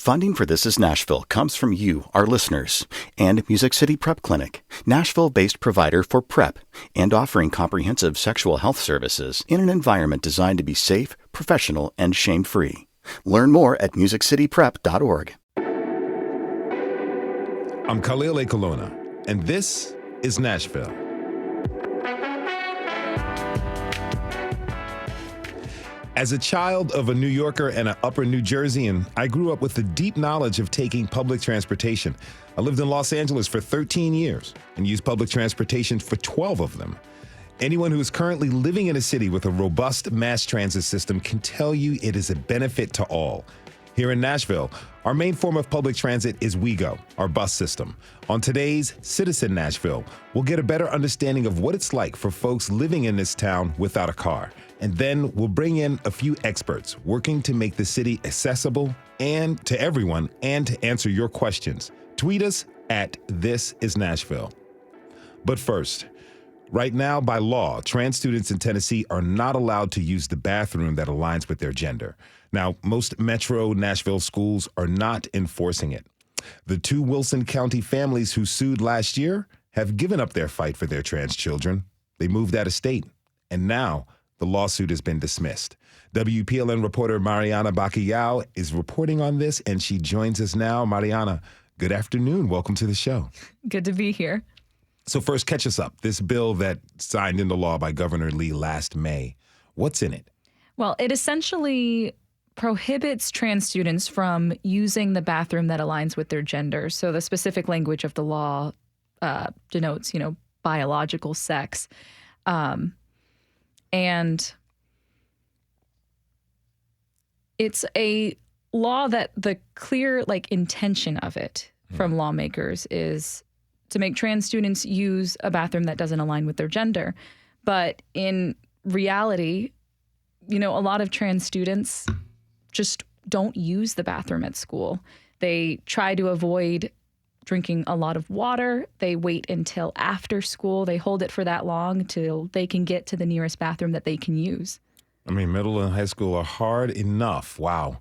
Funding for This Is Nashville comes from you, our listeners, and Music City Prep Clinic, Nashville-based provider for PrEP and offering comprehensive sexual health services in an environment designed to be safe, professional, and shame-free. Learn more at musiccityprep.org. I'm Khalil A. Colonna, and this is Nashville. As a child of a New Yorker and an upper New Jerseyan, I grew up with a deep knowledge of taking public transportation. I lived in Los Angeles for 13 years and used public transportation for 12 of them. Anyone who is currently living in a city with a robust mass transit system can tell you it is a benefit to all. Here in Nashville, our main form of public transit is WeGo, our bus system. On today's Citizen Nashville, we'll get a better understanding of what it's like for folks living in this town without a car. And then we'll bring in a few experts working to make the city accessible and to everyone and to answer your questions. Tweet us at This Is Nashville. But first, right now, by law, trans students in Tennessee are not allowed to use the bathroom that aligns with their gender. Now, most Metro Nashville schools are not enforcing it. The two Wilson County families who sued last year have given up their fight for their trans children. They moved out of state, and now the lawsuit has been dismissed. WPLN reporter Marianna Bacallao is reporting on this, and she joins us now. Marianna, good afternoon. Welcome to the show. Good to be here. So first, catch us up. This bill that signed into law by Governor Lee last May, what's in it? Well, it essentially prohibits trans students from using the bathroom that aligns with their gender. So the specific language of the law denotes, biological sex. And it's a law that the clear, intention of it from lawmakers is to make trans students use a bathroom that doesn't align with their gender. But in reality, a lot of trans students just don't use the bathroom at school. They try to avoid drinking a lot of water. They wait until after school. They hold it for that long till they can get to the nearest bathroom that they can use. Middle and high school are hard enough. Wow.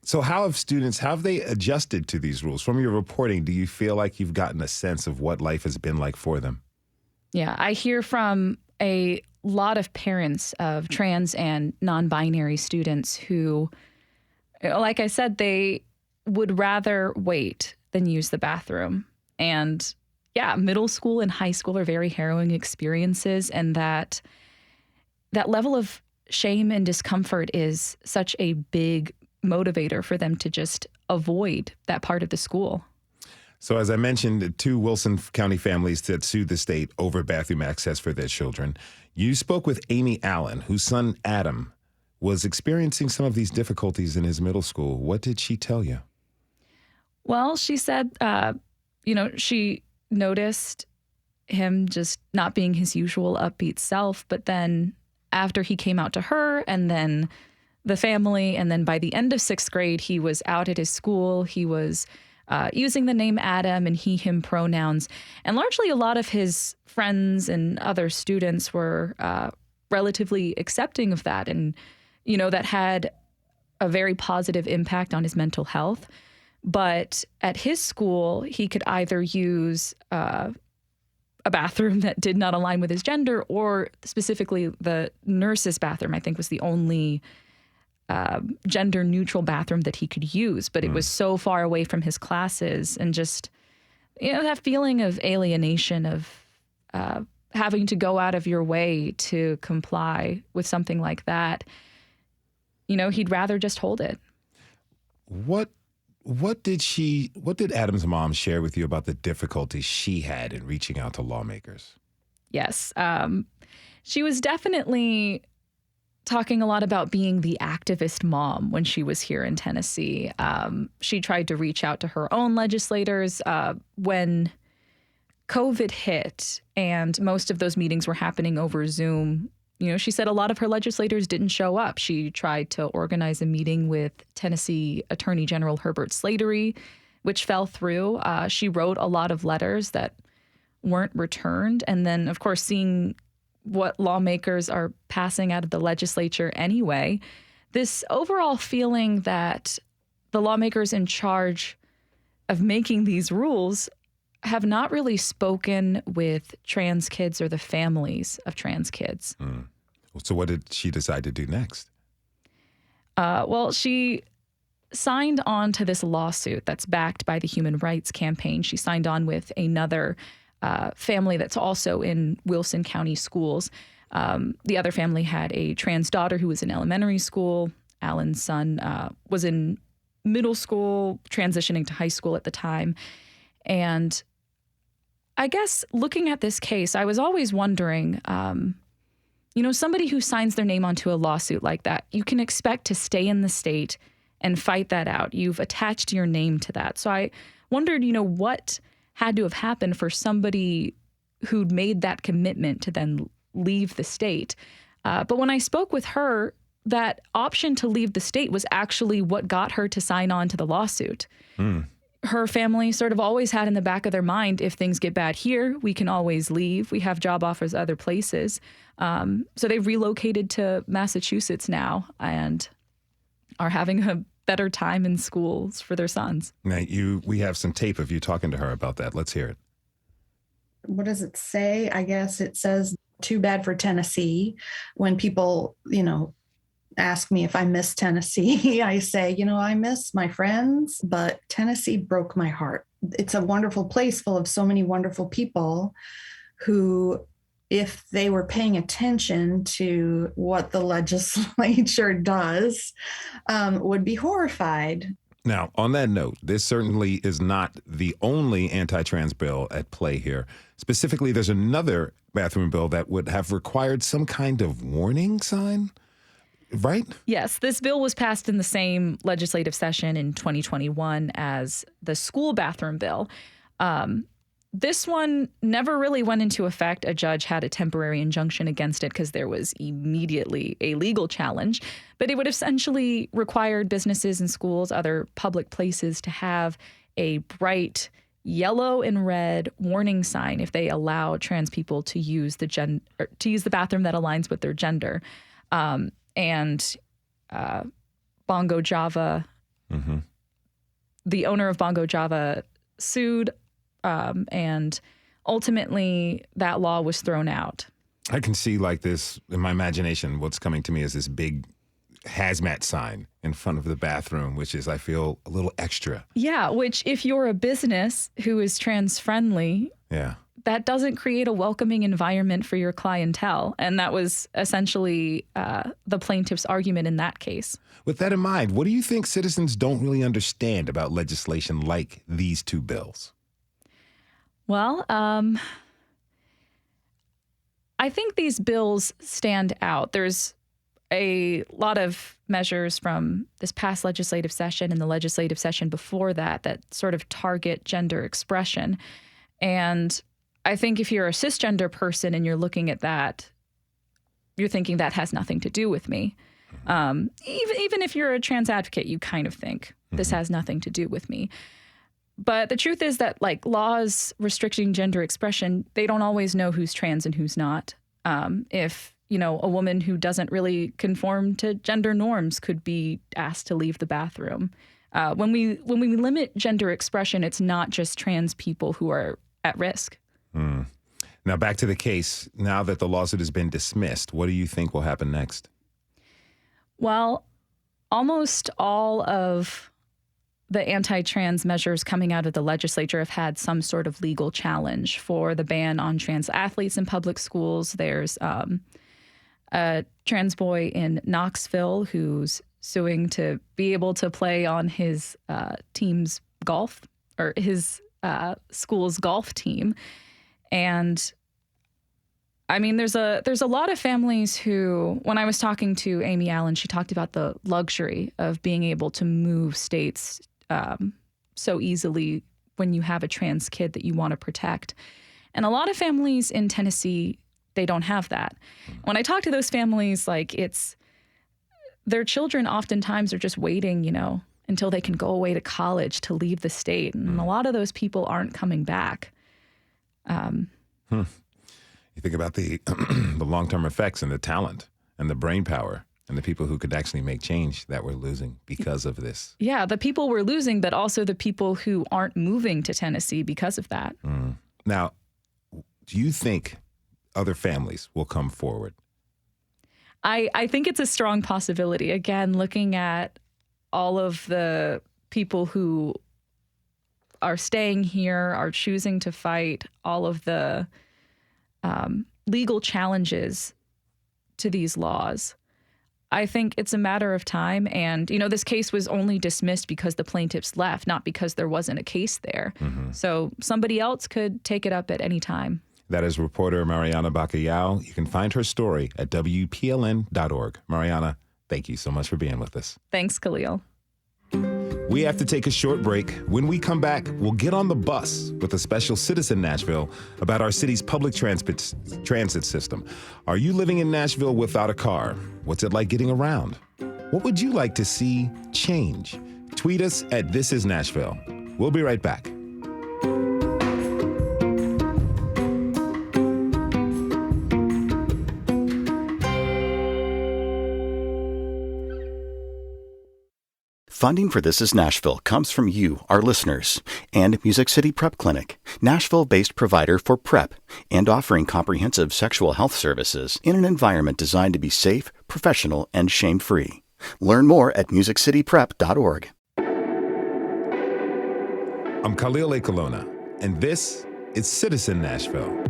So how have they adjusted to these rules? From your reporting, do you feel like you've gotten a sense of what life has been like for them? Yeah, I hear from a lot of parents of trans and non-binary students who, like I said, they would rather wait than use the bathroom. And yeah, middle school and high school are very harrowing experiences, and that level of shame and discomfort is such a big motivator for them to just avoid that part of the school. So as I mentioned, two Wilson County families that sued the state over bathroom access for their children. You spoke with Amy Allen, whose son Adam was experiencing some of these difficulties in his middle school. What did she tell you? Well, she said, she noticed him just not being his usual upbeat self. But then after he came out to her and then the family, and then by the end of 6th grade, he was out at his school. He was using the name Adam and he, him pronouns. And largely a lot of his friends and other students were relatively accepting of that. And, that had a very positive impact on his mental health. But at his school, he could either use a bathroom that did not align with his gender, or specifically the nurse's bathroom, I think, was the only gender-neutral bathroom that he could use. But it was so far away from his classes, and just, that feeling of alienation, of having to go out of your way to comply with something like that. He'd rather just hold it. What did Adam's mom share with you about the difficulties she had in reaching out to lawmakers? Yes. She was definitely talking a lot about being the activist mom when she was here in Tennessee. She tried to reach out to her own legislators when COVID hit and most of those meetings were happening over Zoom. She said a lot of her legislators didn't show up. She tried to organize a meeting with Tennessee Attorney General Herbert Slattery, which fell through. She wrote a lot of letters that weren't returned. And then, of course, seeing what lawmakers are passing out of the legislature anyway, this overall feeling that the lawmakers in charge of making these rules have not really spoken with trans kids or the families of trans kids. So what did she decide to do next? Well, she signed on to this lawsuit that's backed by the Human Rights Campaign. She signed on with another family that's also in Wilson County schools. The other family had a trans daughter who was in elementary school. Alan's son was in middle school, transitioning to high school at the time. And I guess looking at this case, I was always wondering, somebody who signs their name onto a lawsuit like that, you can expect to stay in the state and fight that out. You've attached your name to that. So I wondered, what had to have happened for somebody who'd made that commitment to then leave the state. But when I spoke with her, that option to leave the state was actually what got her to sign on to the lawsuit. Her family sort of always had in the back of their mind, if things get bad here, we can always leave. We have job offers other places. So they've relocated to Massachusetts now and are having a better time in schools for their sons. Now, we have some tape of you talking to her about that. Let's hear it. What does it say? I guess it says, too bad for Tennessee. When people, ask me if I miss Tennessee, I say, I miss my friends, but Tennessee broke my heart. It's a wonderful place full of so many wonderful people who, if they were paying attention to what the legislature does, would be horrified. Now, on that note, this certainly is not the only anti-trans bill at play here. Specifically, there's another bathroom bill that would have required some kind of warning sign. Right? Yes, this bill was passed in the same legislative session in 2021 as the school bathroom bill. This one never really went into effect. A judge had a temporary injunction against it because there was immediately a legal challenge. But it would essentially required businesses and schools, other public places, to have a bright yellow and red warning sign if they allow trans people to use the bathroom that aligns with their gender. And Bongo Java, the owner of Bongo Java, sued, and ultimately that law was thrown out. I can see like this in my imagination. What's coming to me is this big hazmat sign in front of the bathroom, which is, I feel, a little extra. Yeah, which if you're a business who is trans friendly, that doesn't create a welcoming environment for your clientele. And that was essentially the plaintiff's argument in that case. With that in mind, what do you think citizens don't really understand about legislation like these two bills? Well, I think these bills stand out. There's a lot of measures from this past legislative session and the legislative session before that sort of target gender expression. And I think if you're a cisgender person and you're looking at that, you're thinking that has nothing to do with me. Even if you're a trans advocate, you kind of think this has nothing to do with me. But the truth is that laws restricting gender expression, they don't always know who's trans and who's not. If a woman who doesn't really conform to gender norms could be asked to leave the bathroom. When we limit gender expression, it's not just trans people who are at risk. Now, back to the case. Now that the lawsuit has been dismissed, what do you think will happen next? Well, almost all of the anti-trans measures coming out of the legislature have had some sort of legal challenge. For the ban on trans athletes in public schools, there's a trans boy in Knoxville who's suing to be able to play on his team's golf, or his school's golf team. And I mean, there's a lot of families who, when I was talking to Amy Allen, she talked about the luxury of being able to move states so easily when you have a trans kid that you want to protect. And a lot of families in Tennessee, they don't have that. When I talk to those families, their children oftentimes are just waiting, until they can go away to college to leave the state. And a lot of those people aren't coming back. You think about the the long-term effects and the talent and the brain power and the people who could actually make change that we're losing because of this. Yeah, the people we're losing, but also the people who aren't moving to Tennessee because of that. Now, do you think other families will come forward? I think it's a strong possibility. Again, looking at all of the people who are staying here, are choosing to fight, all of the legal challenges to these laws. I think it's a matter of time. And, this case was only dismissed because the plaintiffs left, not because there wasn't a case there. So somebody else could take it up at any time. That is reporter Marianna Bacallao. You can find her story at WPLN.org. Marianna, thank you so much for being with us. Thanks, Khalil. We have to take a short break. When we come back, we'll get on the bus with a special Citizen Nashville about our city's public transit system. Are you living in Nashville without a car? What's it like getting around? What would you like to see change? Tweet us at This Is Nashville. We'll be right back. Funding for This Is Nashville comes from you, our listeners, and Music City Prep Clinic, Nashville-based provider for PrEP and offering comprehensive sexual health services in an environment designed to be safe, professional, and shame-free. Learn more at musiccityprep.org. I'm Khalil A. Colonna, and this is Citizen Nashville.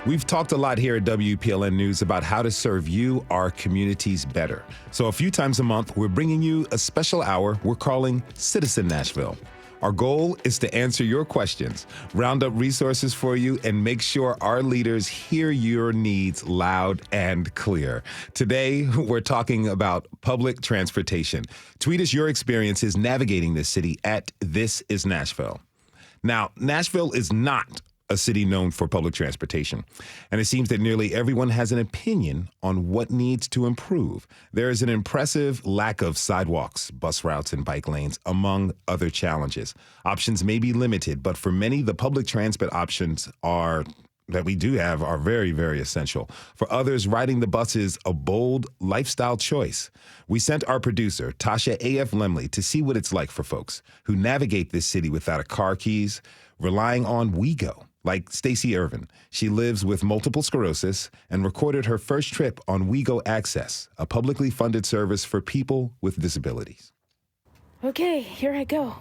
We've talked a lot here at WPLN News about how to serve you, our communities, better. So a few times a month, we're bringing you a special hour we're calling Citizen Nashville. Our goal is to answer your questions, round up resources for you, and make sure our leaders hear your needs loud and clear. Today, we're talking about public transportation. Tweet us your experiences navigating this city at This Is Nashville. Now, Nashville is not a city known for public transportation. And it seems that nearly everyone has an opinion on what needs to improve. There is an impressive lack of sidewalks, bus routes, and bike lanes, among other challenges. Options may be limited, but for many, the public transit options that we do have are very, very essential. For others, riding the bus is a bold lifestyle choice. We sent our producer, Tasha A.F. Lemley, to see what it's like for folks who navigate this city without a car keys, relying on WeGo. Like Stacey Irvin, she lives with multiple sclerosis and recorded her first trip on WeGo Access, a publicly funded service for people with disabilities. Okay, here I go.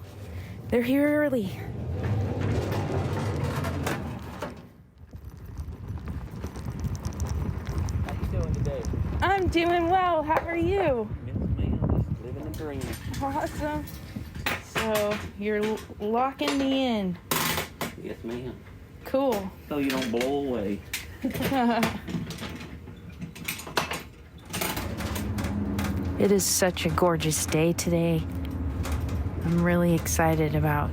They're here early. How you doing today? I'm doing well. How are you? Yes, ma'am. Just living the dream. Awesome. So you're locking me in. Yes, ma'am. Cool. So you don't blow away. It is such a gorgeous day today. I'm really excited about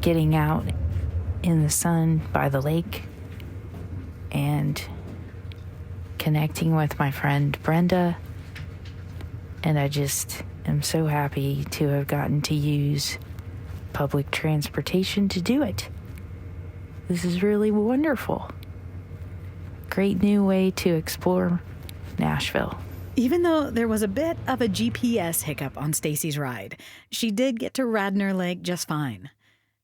getting out in the sun by the lake and connecting with my friend Brenda. And I just am so happy to have gotten to use public transportation to do it. This is really wonderful. Great new way to explore Nashville. Even though there was a bit of a GPS hiccup on Stacey's ride, she did get to Radnor Lake just fine.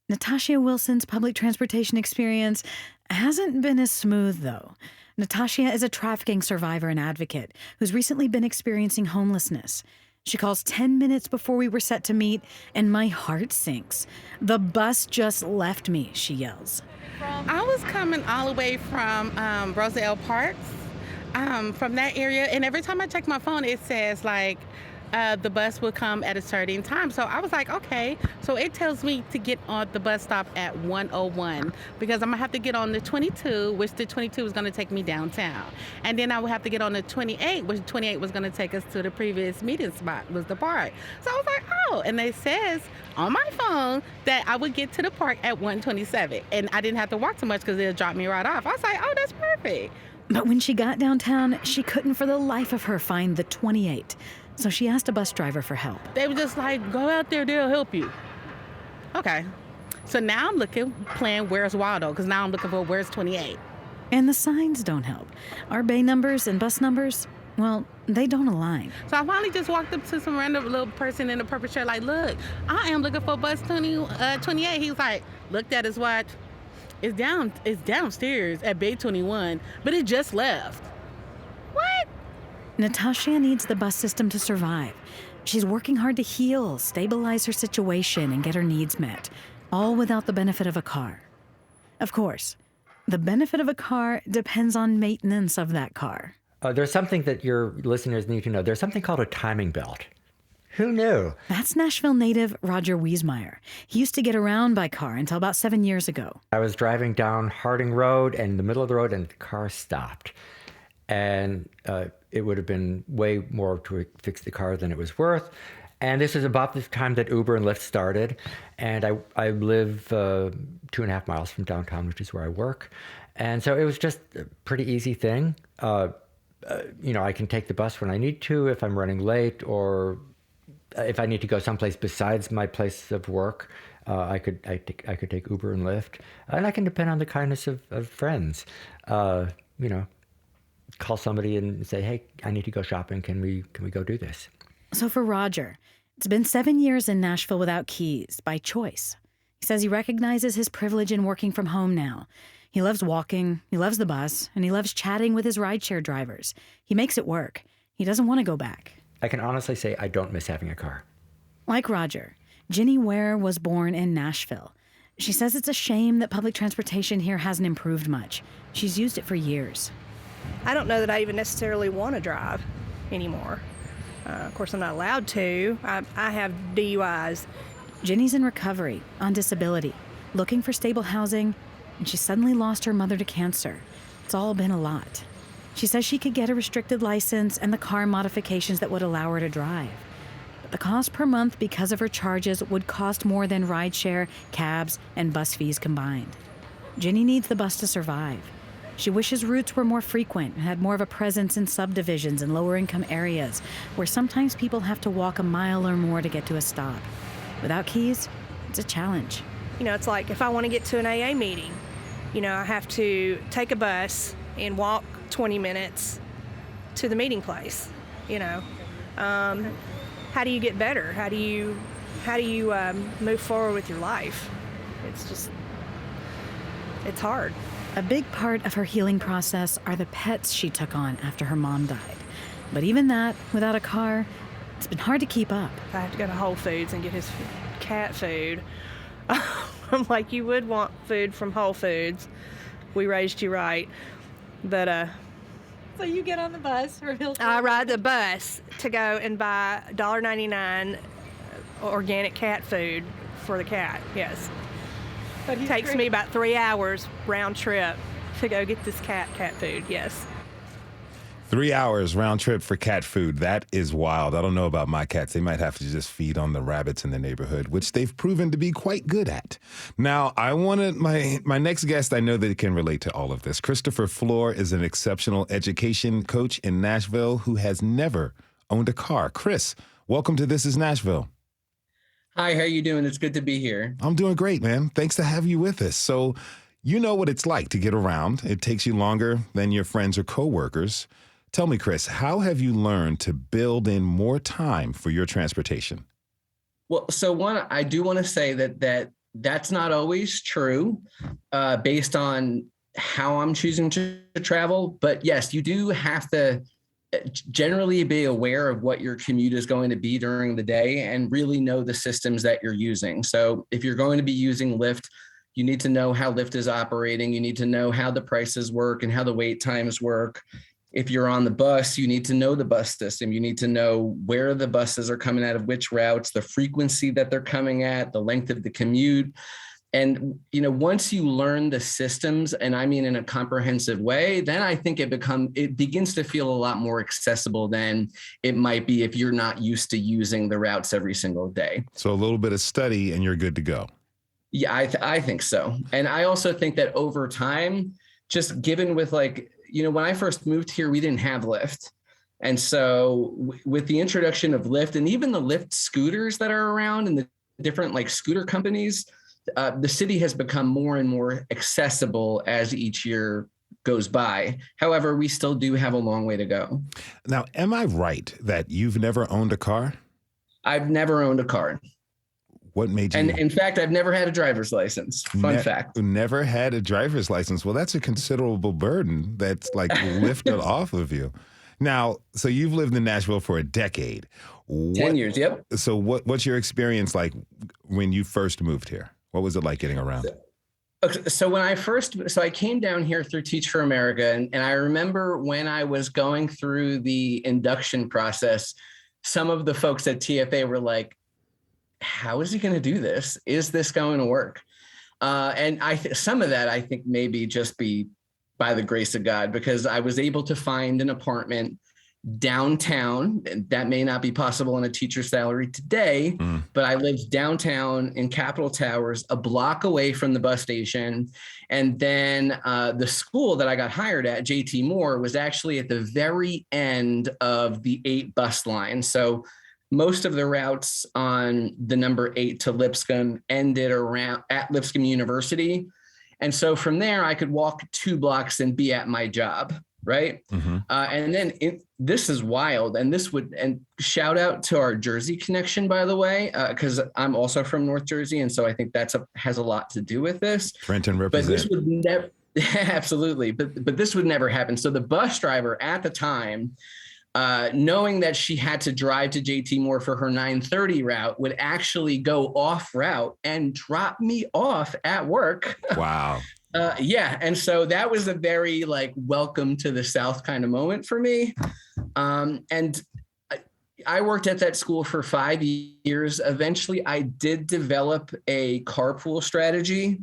Natasha Wilson's public transportation experience hasn't been as smooth, though. Natasha is a trafficking survivor and advocate who's recently been experiencing homelessness. She calls 10 minutes before we were set to meet, and my heart sinks. "The bus just left me," she yells. I was coming all the way from Roselle Parks, from that area, and every time I check my phone, it says the bus will come at a certain time. So I was like, okay. So it tells me to get on the bus stop at 101 because I'm gonna have to get on the 22, which the 22 is gonna take me downtown, and then I would have to get on the 28, which 28 was gonna take us to the previous meeting spot, was the park. So I was like, oh, and it says on my phone that I would get to the park at 127, and I didn't have to walk too much because it'll drop me right off. I was like, oh, that's perfect. But when she got downtown, she couldn't for the life of her find the 28. So she asked a bus driver for help. They were just like, go out there, they'll help you. Okay. So now I'm playing Where's Waldo, because now I'm looking for Where's 28. And the signs don't help. Our bay numbers and bus numbers, well, they don't align. So I finally just walked up to some random little person in a purple shirt, like, look, I am looking for bus 28. He was like, looked at his watch. It's downstairs at Bay 21, but it just left. What? Natasha needs the bus system to survive. She's working hard to heal, stabilize her situation, and get her needs met, all without the benefit of a car. Of course, the benefit of a car depends on maintenance of that car. There's something that your listeners need to know. There's something called a timing belt. Who knew? That's Nashville native Roger Wiesmeyer. He used to get around by car until about 7 years ago. I was driving down Harding Road and in the middle of the road, and the car stopped. And it would have been way more to fix the car than it was worth. And this is about the time that Uber and Lyft started. And I live 2.5 miles from downtown, which is where I work. And so it was just a pretty easy thing. I can take the bus when I need to if I'm running late, or if I need to go someplace besides my place of work. I could take Uber and Lyft. And I can depend on the kindness of friends. Call somebody and say, hey, I need to go shopping. Can we go do this? So for Roger, it's been 7 years in Nashville without keys, by choice. He says he recognizes his privilege in working from home now. He loves walking, he loves the bus, and he loves chatting with his rideshare drivers. He makes it work. He doesn't want to go back. I can honestly say I don't miss having a car. Like Roger, Ginny Ware was born in Nashville. She says it's a shame that public transportation here hasn't improved much. She's used it for years. I don't know that I even necessarily want to drive anymore. Of course, I'm not allowed to. I have DUIs. Ginny's in recovery, on disability, looking for stable housing, and she suddenly lost her mother to cancer. It's all been a lot. She says she could get a restricted license and the car modifications that would allow her to drive. But the cost per month because of her charges would cost more than rideshare, cabs, and bus fees combined. Ginny needs the bus to survive. She wishes routes were more frequent and had more of a presence in subdivisions and lower-income areas where sometimes people have to walk a mile or more to get to a stop. Without keys, it's a challenge. It's like if I want to get to an AA meeting, I have to take a bus and walk 20 minutes to the meeting place. How do you get better? How do you move forward with your life? It's hard. A big part of her healing process are the pets she took on after her mom died. But even that, without a car, it's been hard to keep up. I have to go to Whole Foods and get his cat food. I'm like, you would want food from Whole Foods. We raised you right. But so you get on the bus from Hillside? I ride the bus to go and buy $1.99 organic cat food for the cat, yes. But it takes me about 3 hours round trip to go get this cat food, yes. 3 hours round trip for cat food. That is wild. I don't know about my cats. They might have to just feed on the rabbits in the neighborhood, which they've proven to be quite good at. Now, I wanted my next guest, I know that can relate to all of this. Christopher Floor is an exceptional education coach in Nashville who has never owned a car. Chris, welcome to This is Nashville. Hi, how you doing? It's good to be here. I'm doing great, man. Thanks to have you with us. So you know what it's like to get around. It takes you longer than your friends or coworkers. Tell me, Chris, how have you learned to build in more time for your transportation? Well, so one, I do want to say that's not always true based on how I'm choosing to travel. But yes, you do have to generally be aware of what your commute is going to be during the day and really know the systems that you're using. So if you're going to be using Lyft, you need to know how Lyft is operating. You need to know how the prices work and how the wait times work. If you're on the bus, you need to know the bus system. You need to know where the buses are coming out of which routes, the frequency that they're coming at, the length of the commute. And, once you learn the systems, and I mean in a comprehensive way, then I think it begins to feel a lot more accessible than it might be if you're not used to using the routes every single day. So a little bit of study and you're good to go. Yeah, I think so. And I also think that over time, just given with when I first moved here, we didn't have Lyft. And so with the introduction of Lyft and even the Lyft scooters that are around and the different scooter companies, the city has become more and more accessible as each year goes by. However, we still do have a long way to go. Now, am I right that you've never owned a car? I've never owned a car. What made you? And in fact, I've never had a driver's license. Fun fact. Never had a driver's license. Well, that's a considerable burden that's like lifted off of you. Now, so you've lived in Nashville for a decade. 10 years, yep. So what's your experience like when you first moved here? What was it like getting around? Okay, so I came down here through Teach for America. And I remember when I was going through the induction process, some of the folks at TFA were like, how is he going to do this? Is this going to work? And some of that, I think, maybe just be by the grace of God, because I was able to find an apartment downtown. That may not be possible on a teacher's salary today, but I lived downtown in Capitol Towers, a block away from the bus station. And then the school that I got hired at, JT Moore, was actually at the very end of the 8 bus line. So most of the routes on the number 8 to Lipscomb ended around at Lipscomb University. And so from there, I could walk 2 blocks and be at my job. Right. And then this is wild. And shout out to our Jersey connection, by the way, because I'm also from North Jersey. And so I think has a lot to do with this. Trenton represent. But this would never, absolutely. But this would never happen. So the bus driver at the time, knowing that she had to drive to JT Moore for her 9:30 route, would actually go off route and drop me off at work. Wow. Yeah. And so that was a very welcome to the South kind of moment for me. And I worked at that school for 5 years. Eventually I did develop a carpool strategy.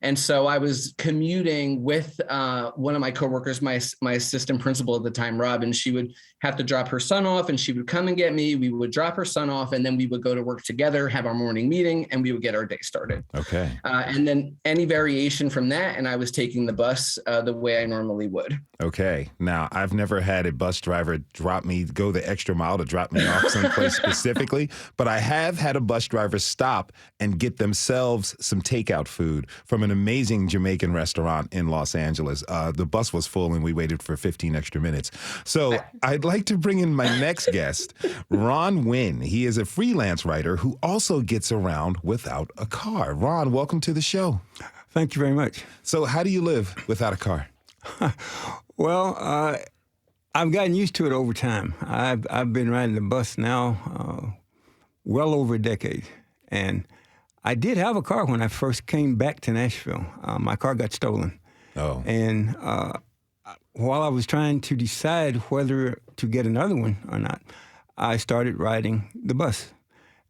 And so I was commuting with one of my coworkers, my assistant principal at the time, Rob, and she would have to drop her son off and she would come and get me. We would drop her son off and then we would go to work together, have our morning meeting, and we would get our day started. Okay. And then any variation from that, and I was taking the bus the way I normally would. Okay. Now, I've never had a bus driver go the extra mile to drop me off someplace specifically, but I have had a bus driver stop and get themselves some takeout food from an amazing Jamaican restaurant in Los Angeles. The bus was full and we waited for 15 extra minutes. So I'd like to bring in my next guest, Ron Wynn. He is a freelance writer who also gets around without a car. Ron, welcome to the show. Thank you very much. So how do you live without a car? Well, I've gotten used to it over time. I've been riding the bus now well over a decade. And I did have a car when I first came back to Nashville. My car got stolen. Oh. And while I was trying to decide whether to get another one or not, I started riding the bus.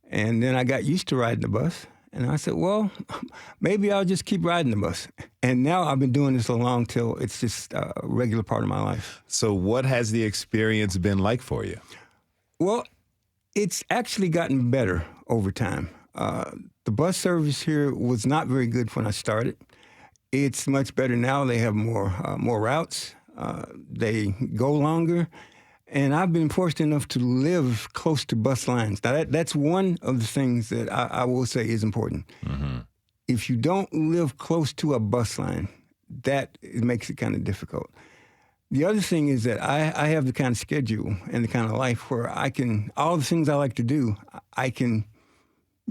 And then I got used to riding the bus. And I said, well, maybe I'll just keep riding the bus. And now I've been doing this so long till it's just a regular part of my life. So what has the experience been like for you? Well, it's actually gotten better over time. The bus service here was not very good when I started. It's much better now. They have more routes. They go longer. And I've been fortunate enough to live close to bus lines. Now, that's one of the things that I will say is important. Mm-hmm. If you don't live close to a bus line, it makes it kind of difficult. The other thing is that I have the kind of schedule and the kind of life where all the things I like to do, I can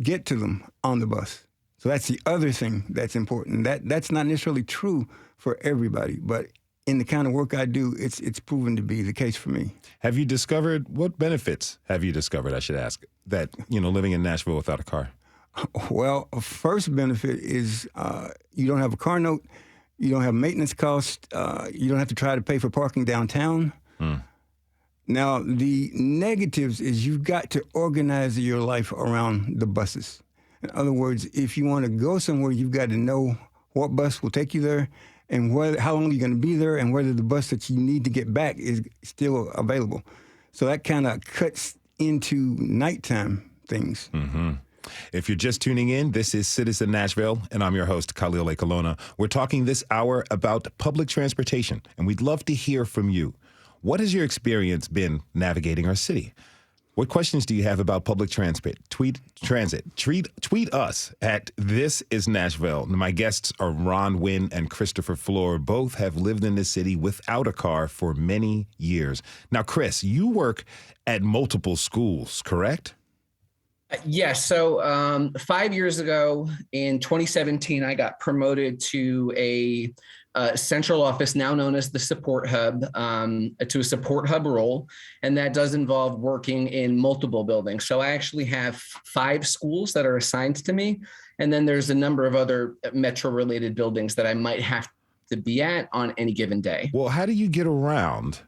get to them on the bus. So that's the other thing that's important. That's not necessarily true for everybody, but in the kind of work I do, it's proven to be the case for me. What benefits have you discovered, I should ask, that, living in Nashville without a car? Well, a first benefit is you don't have a car note, you don't have maintenance costs, you don't have to try to pay for parking downtown. Now, the negatives is you've got to organize your life around the buses. In other words, if you want to go somewhere, you've got to know what bus will take you there and how long you're going to be there and whether the bus that you need to get back is still available. So that kind of cuts into nighttime things. Mm-hmm. If you're just tuning in, this is Citizen Nashville, and I'm your host, Khalil A. Colonna. We're talking this hour about public transportation, and we'd love to hear from you. What has your experience been navigating our city? What questions do you have about public transit? Tweet us at This Is Nashville. My guests are Ron Wynn and Christopher Floor. Both have lived in this city without a car for many years. Now, Chris, you work at multiple schools, correct? Yes. So 5 years ago in 2017, I got promoted to a central office, now known as the support hub, to a support hub role. And that does involve working in multiple buildings. So I actually have 5 schools that are assigned to me. And then there's a number of other metro related buildings that I might have to be at on any given day. Well, how do you get around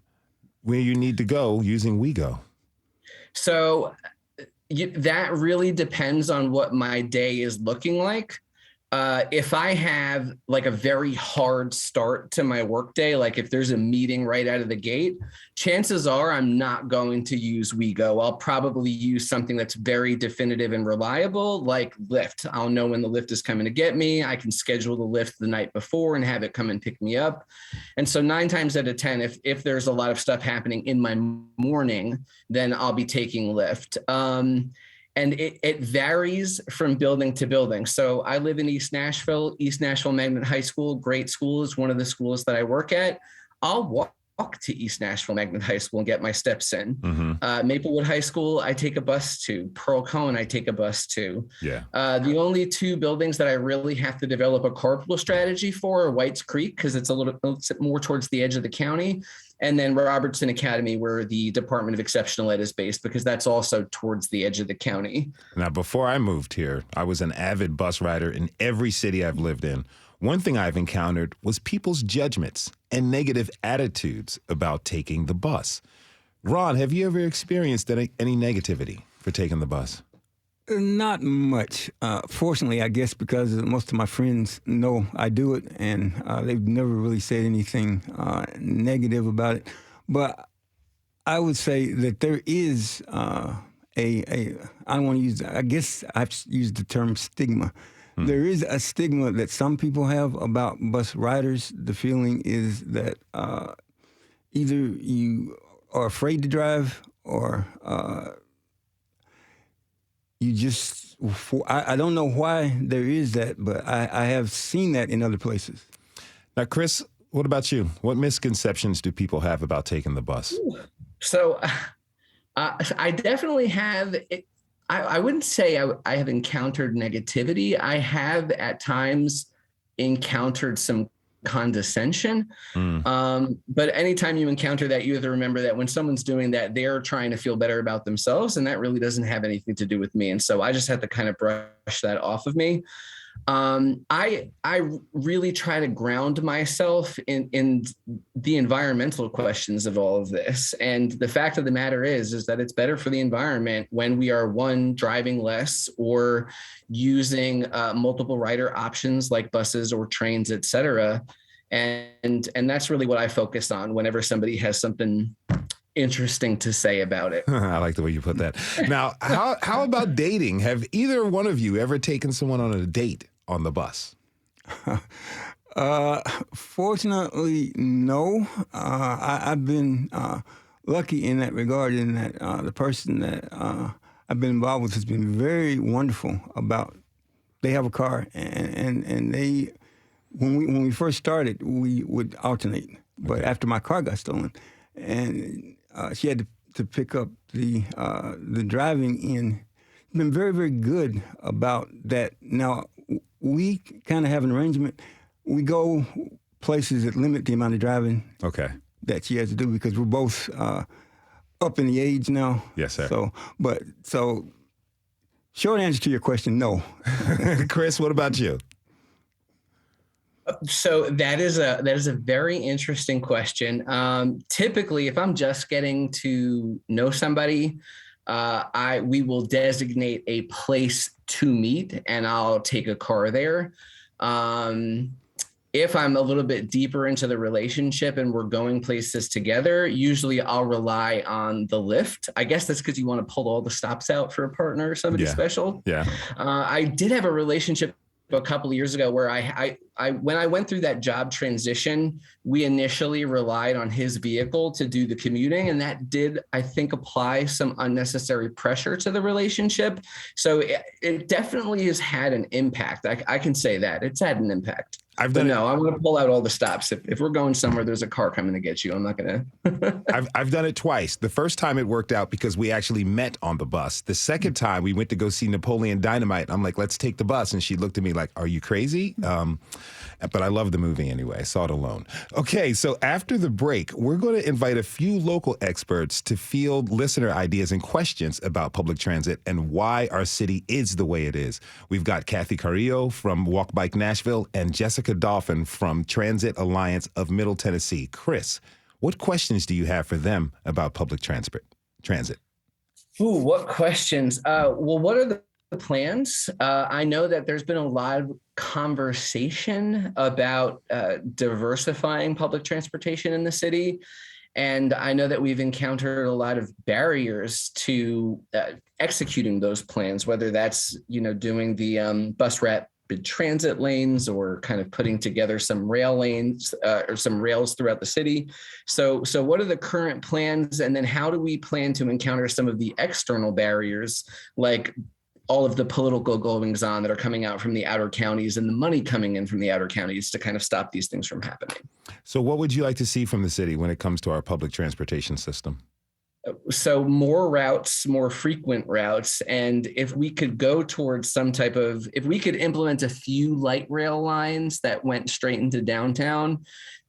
where you need to go using WeGo? So that really depends on what my day is looking like. If I have like a very hard start to my workday, like if there's a meeting right out of the gate, chances are I'm not going to use WeGo. I'll probably use something that's very definitive and reliable, like Lyft. I'll know when the Lyft is coming to get me. I can schedule the Lyft the night before and have it come and pick me up. And so 9 times out of 10, if there's a lot of stuff happening in my morning, then I'll be taking Lyft. And it varies from building to building. So I live in East Nashville Magnet High School, great school, is one of the schools that I work at. I'll walk to East Nashville Magnet High School and get my steps in. Mm-hmm. Maplewood High School, I take a bus to. Pearl Cohen, I take a bus to. Yeah. The only 2 buildings that I really have to develop a carpool strategy for are Whites Creek, because it's a little more towards the edge of the county. And then Robertson Academy, where the Department of Exceptional Ed is based, because that's also towards the edge of the county. Now, before I moved here, I was an avid bus rider in every city I've lived in. One thing I've encountered was people's judgments and negative attitudes about taking the bus. Ron, have you ever experienced any negativity for taking the bus? Not much. Fortunately, I guess because most of my friends know I do it, and they've never really said anything negative about it. But I would say that there is I don't want to use, I guess I've used the term stigma. There is a stigma that some people have about bus riders. The feeling is that either you are afraid to drive or you just, I don't know why there is that, but I have seen that in other places. Now, Chris, what about you? What misconceptions do people have about taking the bus? So I definitely have, I wouldn't say I have encountered negativity. I have at times encountered some condescension. But anytime you encounter that, you have to remember that when someone's doing that, they're trying to feel better about themselves, and that really doesn't have anything to do with me. And so I just have to kind of brush that off of me. I really try to ground myself in the environmental questions of all of this. And the fact of the matter is that it's better for the environment when we are, one, driving less or using multiple rider options like buses or trains, et cetera. And that's really what I focus on whenever somebody has something interesting to say about it. I like the way you put that. Now, how about dating? Have either one of you ever taken someone on a date on the bus? Fortunately, no. I've been lucky in that regard, in that the person that I've been involved with has been very wonderful about, they have a car, and they, when we first started, we would alternate. But after my car got stolen, and she had to pick up the driving in, been very, very good about that. Now, we kind of have an arrangement. We go places that limit the amount of driving that she has to do, because we're both up in the age now. Yes, sir. So short answer to your question, no. Chris, what about you? So that is a very interesting question. Typically, if I'm just getting to know somebody, we will designate a place to meet, and I'll take a car there. If I'm a little bit deeper into the relationship and we're going places together, usually I'll rely on the Lyft. I guess that's because you want to pull all the stops out for a partner or somebody special. Yeah. I did have a relationship a couple of years ago where when I went through that job transition, we initially relied on his vehicle to do the commuting, and that did, I think, apply some unnecessary pressure to the relationship. So it definitely has had an impact. I can say that it's had an impact. I want to pull out all the stops. If we're going somewhere, there's a car coming to get you. I'm not going to. I've done it twice. The first time it worked out because we actually met on the bus. The second time we went to go see Napoleon Dynamite. I'm like, let's take the bus. And she looked at me like, are you crazy? But I love the movie anyway. I saw it alone. Okay, so after the break, we're going to invite a few local experts to field listener ideas and questions about public transit and why our city is the way it is. We've got Kathy Carrillo from Walk Bike Nashville and Jessica Dolphin from Transit Alliance of Middle Tennessee. Chris, what questions do you have for them about public transit? Ooh, what questions? Well, what are the plans? I know that there's been a lot of conversation about diversifying public transportation in the city. And I know that we've encountered a lot of barriers to executing those plans, whether that's, doing the bus rapid transit lanes or kind of putting together some rail lanes or some rails throughout the city. So what are the current plans? And then how do we plan to encounter some of the external barriers, like all of the political goings on that are coming out from the outer counties and the money coming in from the outer counties to kind of stop these things from happening? So what would you like to see from the city when it comes to our public transportation system? So more routes, more frequent routes. And if we could go towards if we could implement a few light rail lines that went straight into downtown,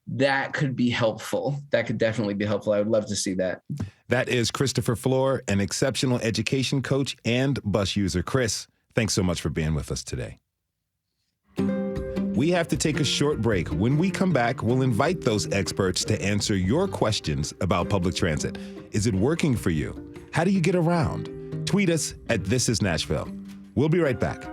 that could be helpful. That could definitely be helpful. I would love to see that. That is Christopher Floor, an exceptional education coach and bus user. Chris, thanks so much for being with us today. We have to take a short break. When we come back, we'll invite those experts to answer your questions about public transit. Is it working for you? How do you get around? Tweet us at This Is Nashville. We'll be right back.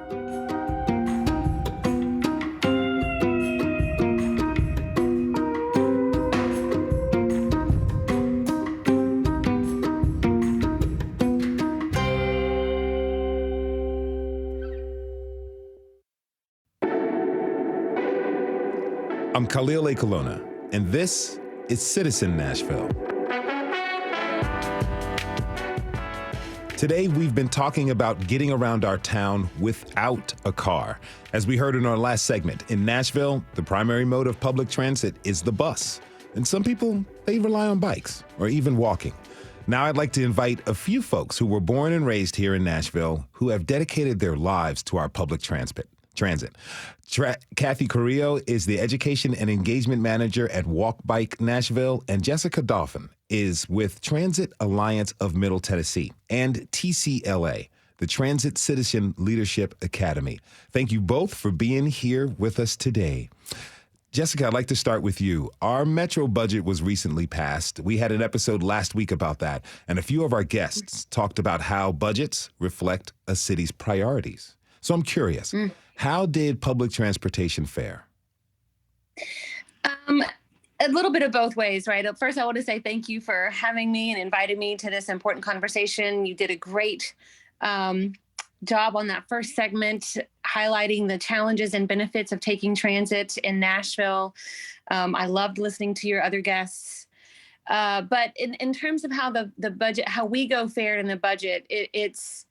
I'm Khalil A. Colonna, and this is Citizen Nashville. Today, we've been talking about getting around our town without a car. As we heard in our last segment, in Nashville, the primary mode of public transit is the bus. And some people, they rely on bikes or even walking. Now, I'd like to invite a few folks who were born and raised here in Nashville who have dedicated their lives to our public transit. Kathy Carrillo is the Education and Engagement Manager at Walk Bike Nashville, and Jessica Dolphin is with Transit Alliance of Middle Tennessee and TCLA, the Transit Citizen Leadership Academy. Thank you both for being here with us today. Jessica, I'd like to start with you. Our Metro budget was recently passed. We had an episode last week about that, and a few of our guests talked about how budgets reflect a city's priorities. So I'm curious, how did public transportation fare? A little bit of both ways, right? First, I want to say thank you for having me and inviting me to this important conversation. You did a great job on that first segment, highlighting the challenges and benefits of taking transit in Nashville. I loved listening to your other guests. But in terms of how the budget, how we fared in the budget, it's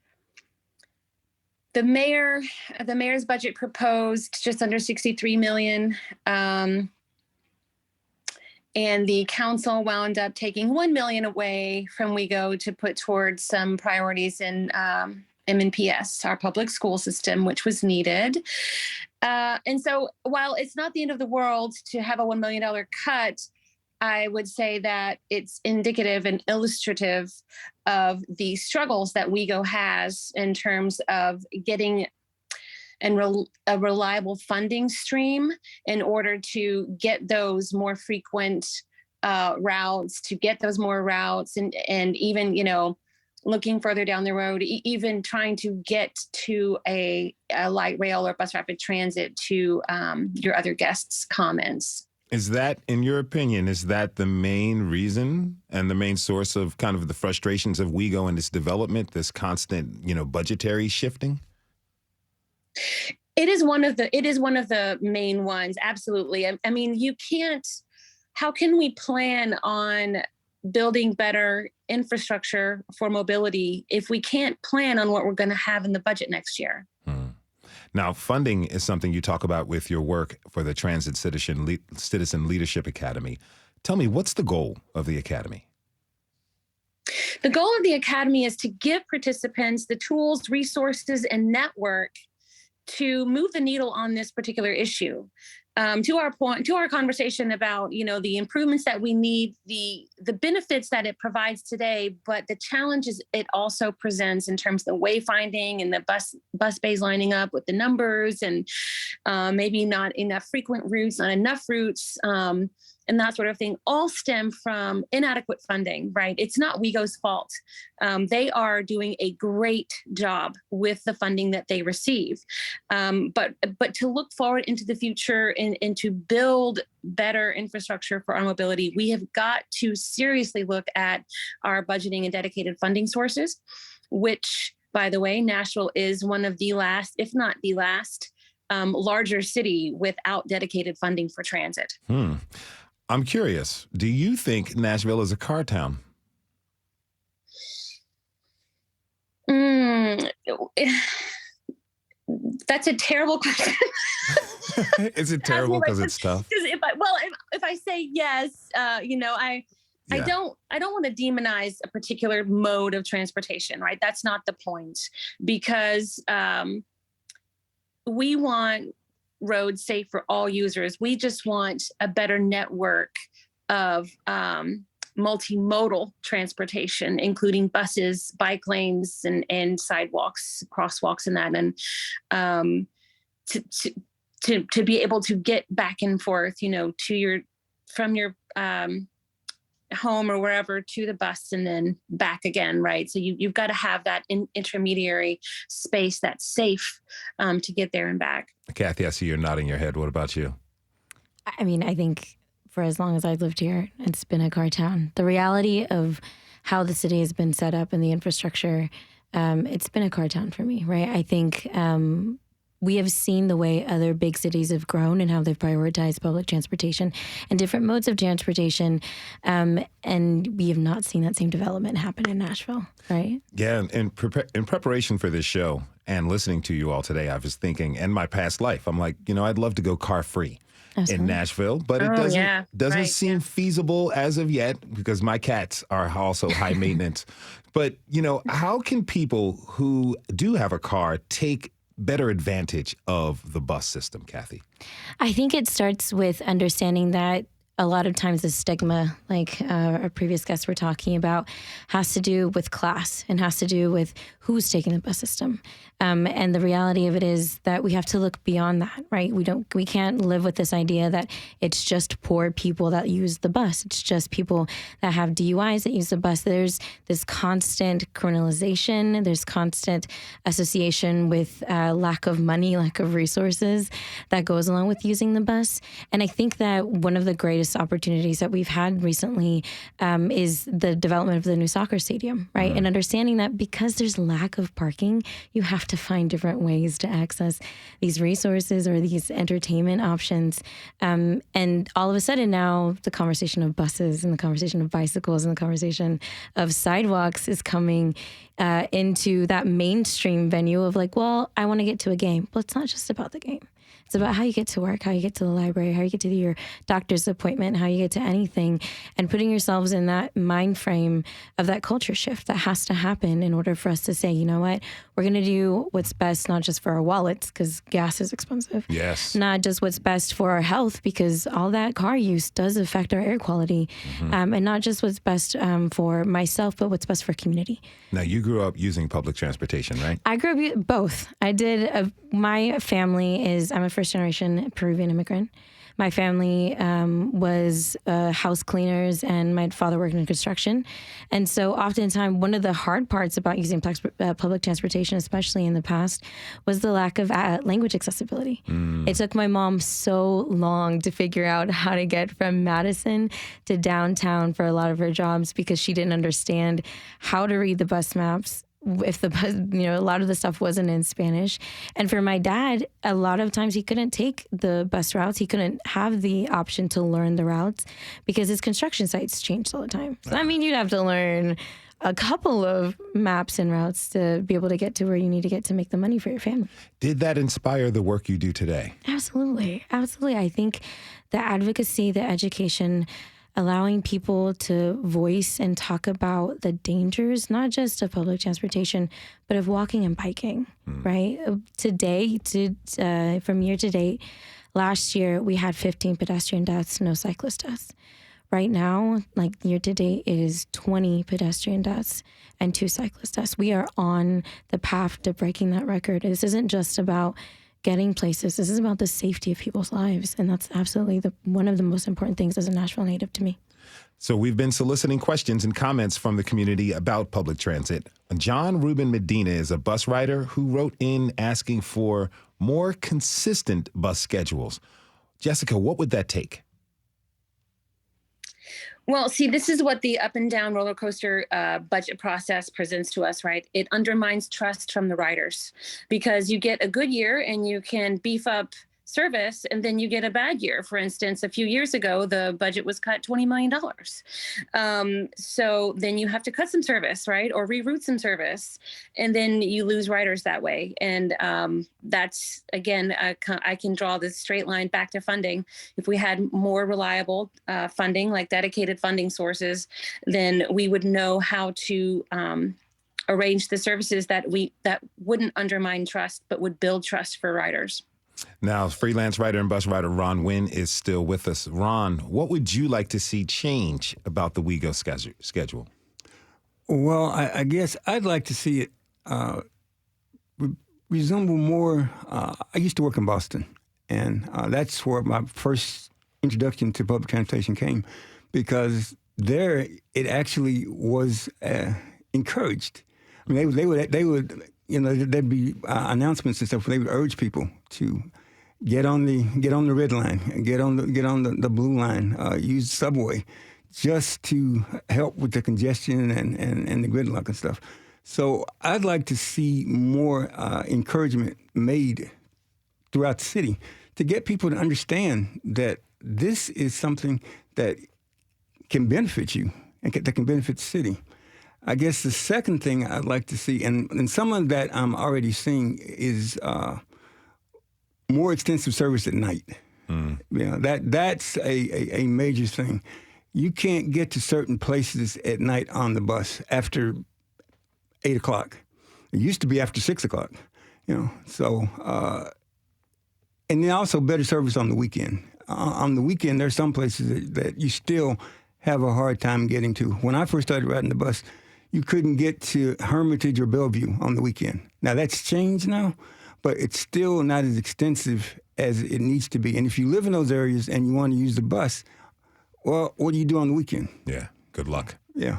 the mayor's budget proposed just under $63 million. And the council wound up taking $1 million away from WeGo to put towards some priorities in MNPS, our public school system, which was needed. And so while it's not the end of the world to have a $1 million cut, I would say that it's indicative and illustrative of the struggles that WeGo has in terms of getting a reliable funding stream in order to get those more frequent routes, and even, looking further down the road, even trying to get to a light rail or bus rapid transit, to your other guests' comments. Is that, in your opinion, is that the main reason and the main source of kind of the frustrations of WeGo and its development, this constant, budgetary shifting? It is one of the main ones. Absolutely. I mean, how can we plan on building better infrastructure for mobility if we can't plan on what we're going to have in the budget next year? Now, funding is something you talk about with your work for the Transit Citizen Leadership Academy. Tell me, what's the goal of the Academy? The goal of the Academy is to give participants the tools, resources, and network to move the needle on this particular issue. To our conversation about, the improvements that we need, the benefits that it provides today, but the challenges it also presents in terms of the wayfinding and the bus bays lining up with the numbers and maybe not enough frequent routes, not enough routes, and that sort of thing, all stem from inadequate funding, right? It's not WeGo's fault. They are doing a great job with the funding that they receive. But to look forward into the future and to build better infrastructure for our mobility, we have got to seriously look at our budgeting and dedicated funding sources, which, by the way, Nashville is one of the last, if not the last, larger city without dedicated funding for transit. I'm curious, do you think Nashville is a car town? That's a terrible question. Is it terrible because it's tough? If I say yes, I don't want to demonize a particular mode of transportation, right? That's not the point, because we want roads safe for all users. We just want a better network of multimodal transportation, including buses, bike lanes, and sidewalks, crosswalks, and that, and to be able to get back and forth, from your home or wherever to the bus and then back again, right? So you've got to have that intermediary space that's safe to get there and back. Kathy, I see you're nodding your head. What about you? I mean, I think for as long as I've lived here, it's been a car town. The reality of how the city has been set up and the infrastructure, it's been a car town for me, right? I think we have seen the way other big cities have grown and how they've prioritized public transportation and different modes of transportation. And we have not seen that same development happen in Nashville, right? Yeah, in preparation for this show and listening to you all today, I was thinking, in my past life, I'm like, I'd love to go car-free in Nashville, but it doesn't seem feasible as of yet because my cats are also high maintenance. But, how can people who do have a car take better advantage of the bus system, Kathy? I think it starts with understanding that a lot of times the stigma, like our previous guests were talking about, has to do with class and has to do with who's taking the bus system. And the reality of it is that we have to look beyond that, right? We can't live with this idea that it's just poor people that use the bus. It's just people that have DUIs that use the bus. There's this constant criminalization. There's constant association with lack of money, lack of resources that goes along with using the bus. And I think that one of the greatest opportunities that we've had recently is the development of the new soccer stadium, right? And understanding that because there's lack of parking, you have to find different ways to access these resources or these entertainment options. And all of a sudden now the conversation of buses and the conversation of bicycles and the conversation of sidewalks is coming into that mainstream venue of like, well, I want to get to a game. Well, it's not just about the game. It's about how you get to work, how you get to the library, how you get to your doctor's appointment, how you get to anything, and putting yourselves in that mind frame of that culture shift that has to happen in order for us to say, you know what, we're going to do what's best, not just for our wallets, because gas is expensive. Yes. Not just what's best for our health, because all that car use does affect our air quality. And not just what's best for myself, but what's best for community. Now, you grew up using public transportation, right? I grew up both. I did. My family is, I'm a first-generation Peruvian immigrant. My family was house cleaners, and my father worked in construction. And so oftentimes, one of the hard parts about using public transportation, especially in the past, was the lack of language accessibility. It took my mom so long to figure out how to get from Madison to downtown for a lot of her jobs because she didn't understand how to read the bus maps, if the bus, a lot of the stuff wasn't in Spanish. And for my dad, a lot of times he couldn't take the bus routes. He couldn't have the option to learn the routes because his construction sites changed all the time. So, I mean, you'd have to learn a couple of maps and routes to be able to get to where you need to get to make the money for your family. Did that inspire the work you do today? Absolutely. Absolutely. I think the advocacy, the education, allowing people to voice and talk about the dangers, not just of public transportation, but of walking and biking, right? Today, from year to date, last year, we had 15 pedestrian deaths, no cyclist deaths. Right now, like year to date, it is 20 pedestrian deaths and 2 cyclist deaths. We are on the path to breaking that record. This isn't just about getting places. This is about the safety of people's lives. And that's absolutely one of the most important things as a Nashville native to me. So we've been soliciting questions and comments from the community about public transit. John Ruben Medina is a bus rider who wrote in asking for more consistent bus schedules. Jessica, what would that take? Well, see, this is what the up and down roller coaster budget process presents to us, right? It undermines trust from the riders because you get a good year and you can beef up service, and then you get a bad year. For instance, a few years ago, the budget was cut $20 million. So then you have to cut some service, right? Or reroute some service, and then you lose riders that way. And that's, again, I can draw this straight line back to funding. If we had more reliable funding, like dedicated funding sources, then we would know how to arrange the services that wouldn't undermine trust, but would build trust for riders. Now, freelance writer and bus rider Ron Wynn is still with us. Ron, what would you like to see change about the WeGo schedule? Well, I guess I'd like to see it resemble more. I used to work in Boston, and that's where my first introduction to public transportation came, because there it actually was encouraged. I mean, they would. There'd be announcements and stuff where they would urge people to get on the red line, get on the blue line, use the subway, just to help with the congestion and the gridlock and stuff. So I'd like to see more encouragement made throughout the city to get people to understand that this is something that can benefit you and that can benefit the city. I guess the second thing I'd like to see, and some of that I'm already seeing, is more extensive service at night. That's a major thing. You can't get to certain places at night on the bus after 8 o'clock. It used to be after 6 o'clock, So, and then also better service on the weekend. On the weekend, there's some places that you still have a hard time getting to. When I first started riding the bus, you couldn't get to Hermitage or Bellevue on the weekend. Now, that's changed now, but it's still not as extensive as it needs to be. And if you live in those areas and you want to use the bus, well, what do you do on the weekend? Yeah, good luck. Yeah.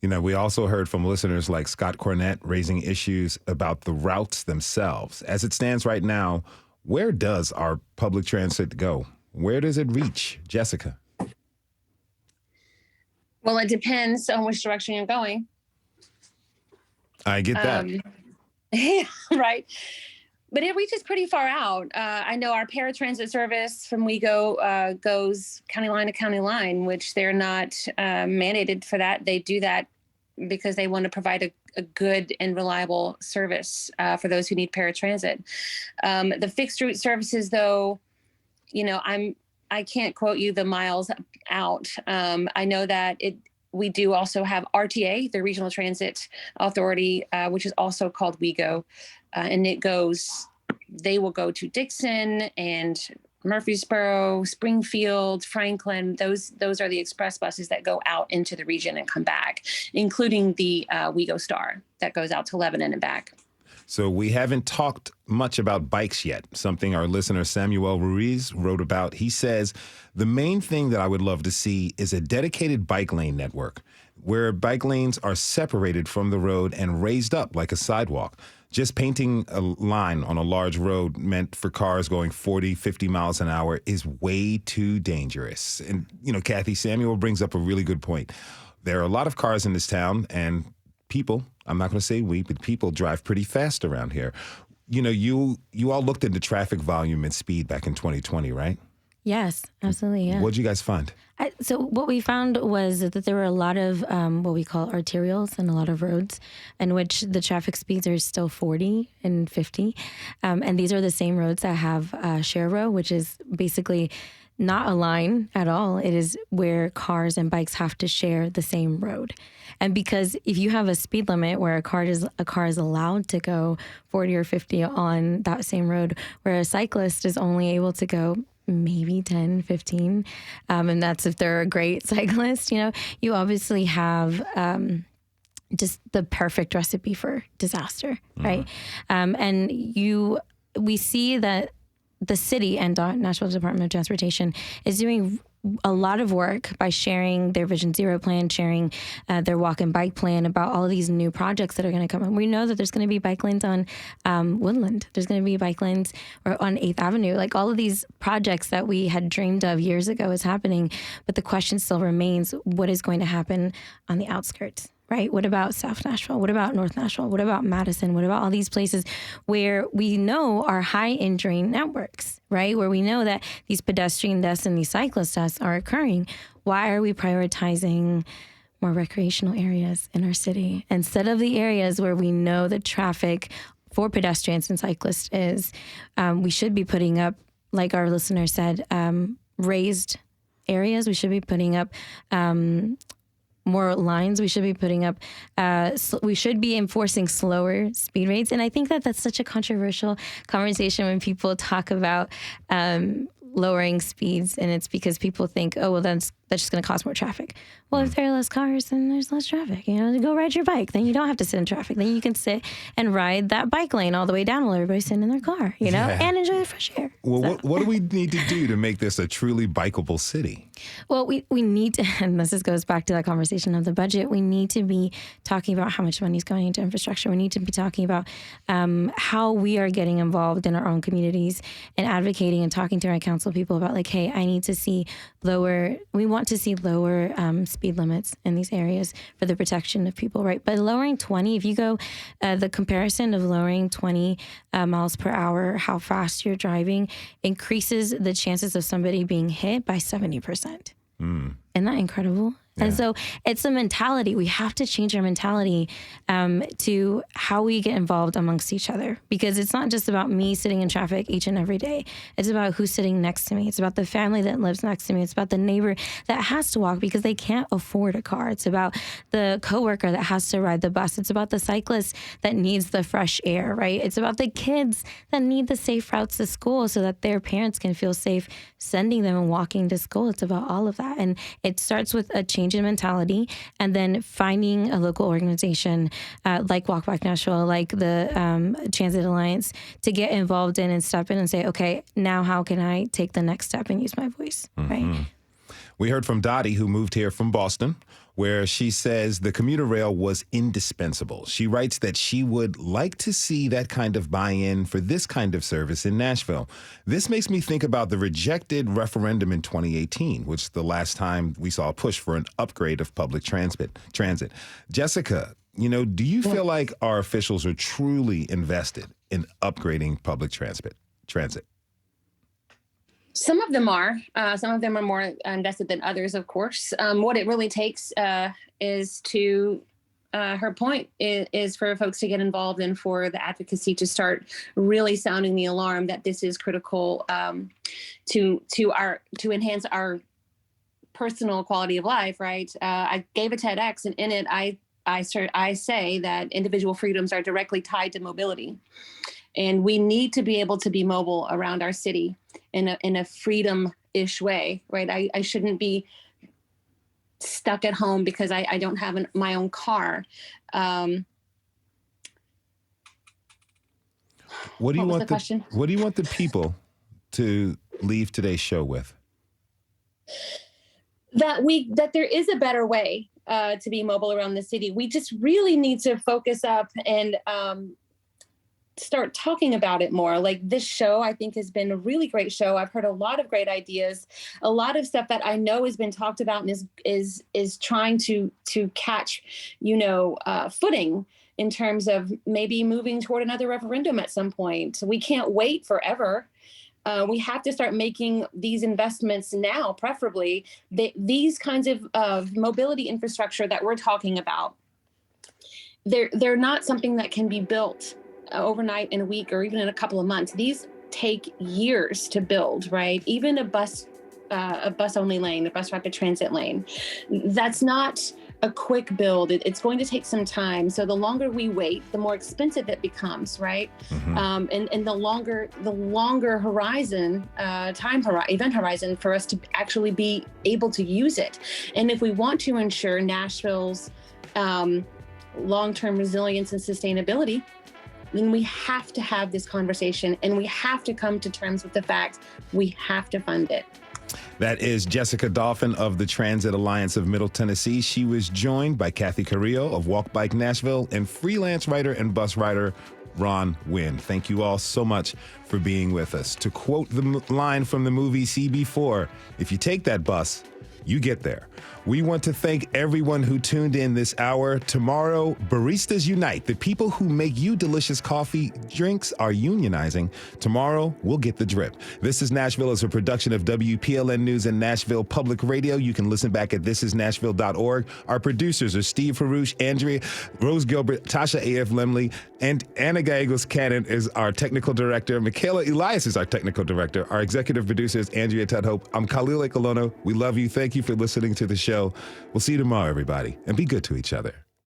We also heard from listeners like Scott Cornett raising issues about the routes themselves. As it stands right now, where does our public transit go? Where does it reach? Jessica? Well, it depends on which direction you're going. I get that. Yeah, right. But it reaches pretty far out. I know our paratransit service from WeGo goes county line to county line, which they're not mandated for that. They do that because they want to provide a good and reliable service for those who need paratransit. The fixed route services, though, I can't quote you the miles out. I know that we do also have RTA, the Regional Transit Authority, which is also called WeGo, and they will go to Dixon and Murfreesboro, Springfield, Franklin. Those are the express buses that go out into the region and come back, including the WeGo Star that goes out to Lebanon and back. So we haven't talked much about bikes yet, something our listener Samuel Ruiz wrote about. He says, the main thing that I would love to see is a dedicated bike lane network where bike lanes are separated from the road and raised up like a sidewalk. Just painting a line on a large road meant for cars going 40, 50 miles an hour is way too dangerous. And, Kathy, Samuel brings up a really good point. There are a lot of cars in this town, and people, I'm not going to say we, but people drive pretty fast around here. You know, you all looked into traffic volume and speed back in 2020, right? Yes, absolutely. Yeah. What'd you guys find? So what we found was that there were a lot of what we call arterials and a lot of roads in which the traffic speeds are still 40 and 50. And these are the same roads that have share row, which is basically not a line at all. It is where cars and bikes have to share the same road. And because if you have a speed limit where a car is allowed to go 40 or 50 on that same road, where a cyclist is only able to go maybe 10, 15. And that's if they're a great cyclist, you know, you obviously have just the perfect recipe for disaster, right? And we see that the city and Nashville Department of Transportation is doing a lot of work by sharing their Vision Zero plan, sharing their walk and bike plan about all of these new projects that are going to come. And we know that there's going to be bike lanes on Woodland. There's going to be bike lanes on 8th Avenue. Like all of these projects that we had dreamed of years ago is happening. But the question still remains, what is going to happen on the outskirts? Right? What about South Nashville? What about North Nashville? What about Madison? What about all these places where we know are high injury networks, right? Where we know that these pedestrian deaths and these cyclist deaths are occurring. Why are we prioritizing more recreational areas in our city instead of the areas where we know the traffic for pedestrians and cyclists is? We should be putting up, like our listener said, raised areas. We should be putting up more lines. We should be putting up, we should be enforcing slower speed rates. And I think that that's such a controversial conversation when people talk about lowering speeds. And it's because people think, oh, well, that's just going to cause more traffic. Well, if there are less cars, then there's less traffic. You know, go ride your bike. Then you don't have to sit in traffic. Then you can sit and ride that bike lane all the way down while everybody's sitting in their car, you know, and enjoy the fresh air. Well, what do we need to do to make this a truly bikeable city? Well, we need to, and this goes back to that conversation of the budget, we need to be talking about how much money is going into infrastructure. We need to be talking about how we are getting involved in our own communities and advocating and talking to our council people about like, hey, I need to see we want to see lower speed limits in these areas for the protection of people, right? But lowering 20, if you go, the comparison of lowering 20 miles per hour, how fast you're driving, increases the chances of somebody being hit by 70%. Isn't that incredible? Yeah. And so it's a mentality. We have to change our mentality to how we get involved amongst each other, because it's not just about me sitting in traffic each and every day. It's about who's sitting next to me. It's about the family that lives next to me. It's about the neighbor that has to walk because they can't afford a car. It's about the coworker that has to ride the bus. It's about the cyclist that needs the fresh air, right? It's about the kids that need the safe routes to school so that their parents can feel safe sending them and walking to school. It's about all of that. And it starts with a change in mentality, and then finding a local organization like Walk Back Nashville, like the Transit Alliance, to get involved in and step in and say, okay, now how can I take the next step and use my voice, right? We heard from Dottie, who moved here from Boston, where she says the commuter rail was indispensable. She writes that she would like to see that kind of buy-in for this kind of service in Nashville. This makes me think about the rejected referendum in 2018, which is the last time we saw a push for an upgrade of public transit. Jessica, you know, do you feel like our officials are truly invested in upgrading public transit? Some of them are. Some of them are more invested than others, of course. What it really takes is to, her point is for folks to get involved and for the advocacy to start really sounding the alarm that this is critical to enhance our personal quality of life. Right. I gave a TEDx, and in it, I say that individual freedoms are directly tied to mobility. And we need to be able to be mobile around our city in a freedom-ish way, right? I shouldn't be stuck at home because I don't have my own car. What do you want the people to leave today's show with? That there is a better way to be mobile around the city. We just really need to focus up and start talking about it more. Like this show, I think, has been a really great show. I've heard a lot of great ideas, a lot of stuff that I know has been talked about and is trying to catch, footing in terms of maybe moving toward another referendum at some point. We can't wait forever. We have to start making these investments now, preferably. These kinds of mobility infrastructure that we're talking about, they're not something that can be built overnight, in a week, or even in a couple of months. These take years to build, right? Even a bus only lane, a bus rapid transit lane, that's not a quick build. It's going to take some time. So the longer we wait, the more expensive it becomes, right? Mm-hmm. And the longer horizon, event horizon for us to actually be able to use it. And if we want to ensure Nashville's long-term resilience and sustainability, then we have to have this conversation, and we have to come to terms with the fact we have to fund it. That is Jessica Dolphin of the Transit Alliance of Middle Tennessee. She was joined by Kathy Carrillo of Walk Bike Nashville and freelance writer and bus rider Ron Wynn. Thank you all so much for being with us. To quote the line from the movie CB4, if you take that bus, you get there. We want to thank everyone who tuned in this hour. Tomorrow, Baristas Unite. The people who make you delicious coffee drinks are unionizing. Tomorrow, we'll get the drip. This is Nashville is a production of WPLN News and Nashville Public Radio. You can listen back at thisisnashville.org. Our producers are Steve Harouche, Andrea Rose Gilbert, Tasha A.F. Lemley, and Anna Gallegos Cannon is our technical director. Michaela Elias is our technical director. Our executive producer is Andrea Tudhope. I'm Khalil Ekolono. We love you. Thank you for listening to the show. We'll see you tomorrow, everybody, and be good to each other.